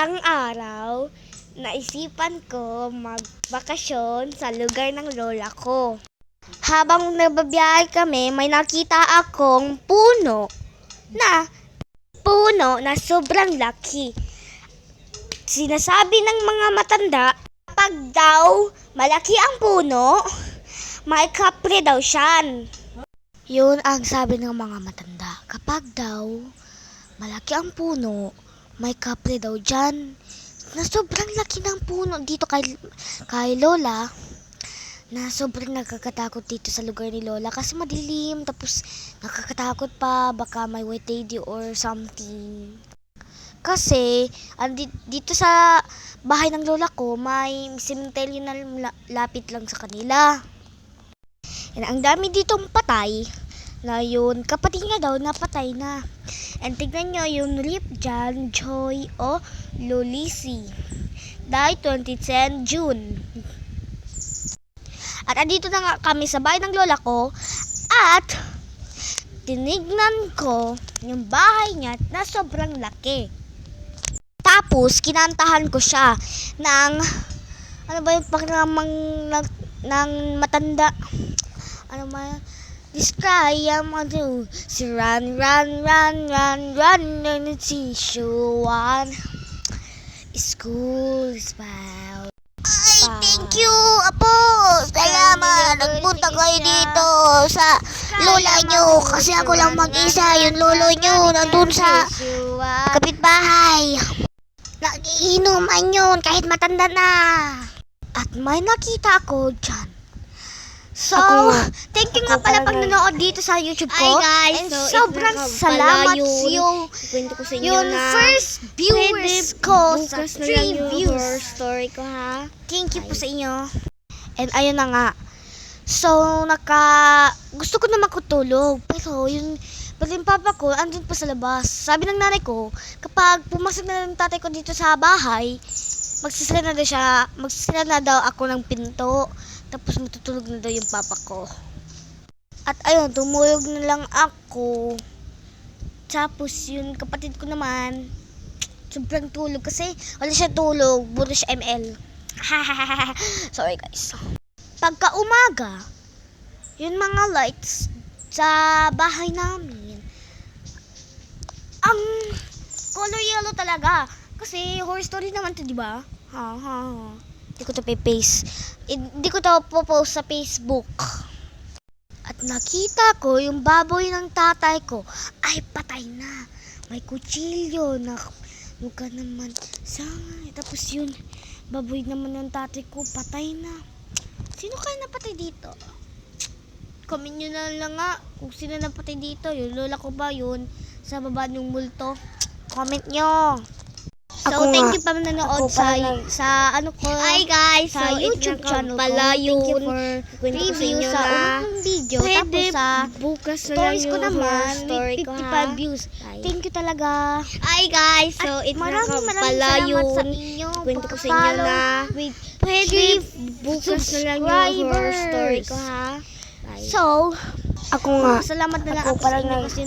Isang araw, naisipan ko magbakasyon sa lugar ng lola ko. Habang nagbabiyahe kami, may nakita akong puno na sobrang laki. Sinasabi ng mga matanda, kapag daw malaki ang puno, may kapre daw siyan. Yun ang sabi ng mga matanda. Kapag daw malaki ang puno, may kapre daw dyan. Na sobrang laki ng puno dito kay Lola, na sobrang nakakatakot dito sa lugar ni Lola kasi madilim, tapos nakakatakot pa, baka may white lady or something. Kasi dito sa bahay ng lola ko, may cemetery na lapit lang sa kanila. And ang dami ditong patay na yun, kapatid niya daw napatay na. And tignan nyo yung rip dyan, Joy o Lolisi. Died 2010 June. At andito na nga kami sa bahay ng lola ko at tinignan ko yung bahay niya na sobrang laki. Tapos kinantahan ko siya ng ano ba yung pagramang ng matanda. Ano ba? This cry I'm on to si run and it's one. School is about. Ay, thank you, Apo. Salamat. Nagpunta kayo dito sa lola nyo. Kasi ako lang mag-isa. Yung lolo nyo nandun sa kapitbahay. Nagiinuman yun kahit matanda na. At may nakita ako dyan. So, thank you nga pala pag nanood dito sa YouTube ko. Hi guys, And so sobrang salamat yung kwento ko sa inyo na first viewers ko sa bukas na lang 3 yung views. horror story ko, ha. Thank you po sa inyo. And ayun na nga. So, gusto ko na makutulog. Pero yung papa ko, andun pa sa labas. Sabi ng nanay ko, kapag pumasok na ng tatay ko dito sa bahay, magsisira na daw ako ng pinto. Tapos matutulog na daw yung papa ko. At ayun, tumulog na lang ako. Tapos yung kapatid ko naman, sobrang tulog kasi wala siya tulog, puro siya ML. Sorry guys. Pagka umaga, yung mga lights sa bahay namin, ang color yellow talaga. Kasi horror story naman to, di ba? Hindi ko to Hindi ko to post sa Facebook. At nakita ko yung baboy ng tatay ko ay patay na. May kutsilyo na mukha naman. Tapos yun, baboy naman ng tatay ko patay na. Sino kaya napatay dito? Comment nyo na lang nga kung sino napatay dito. Yung lola ko ba yun? Sa baba ng multo? Comment nyo. So, thank you pa nanood sa ano ko. Hi guys, sa so YouTube channel pala ko. yun. Thank you for Review sa unang video. Tapos sa bukas na lang stories ko yung naman, horror story may ko, 55 ha. views. Thank you talaga. Hi guys, so At maraming pala salamat yun. sa inyo. Kwento ko sa inyo na Pwede bukas na lang yung horror story ko, ha. So, Ako nga. salamat na lang Ako ako sa parang inyo kasi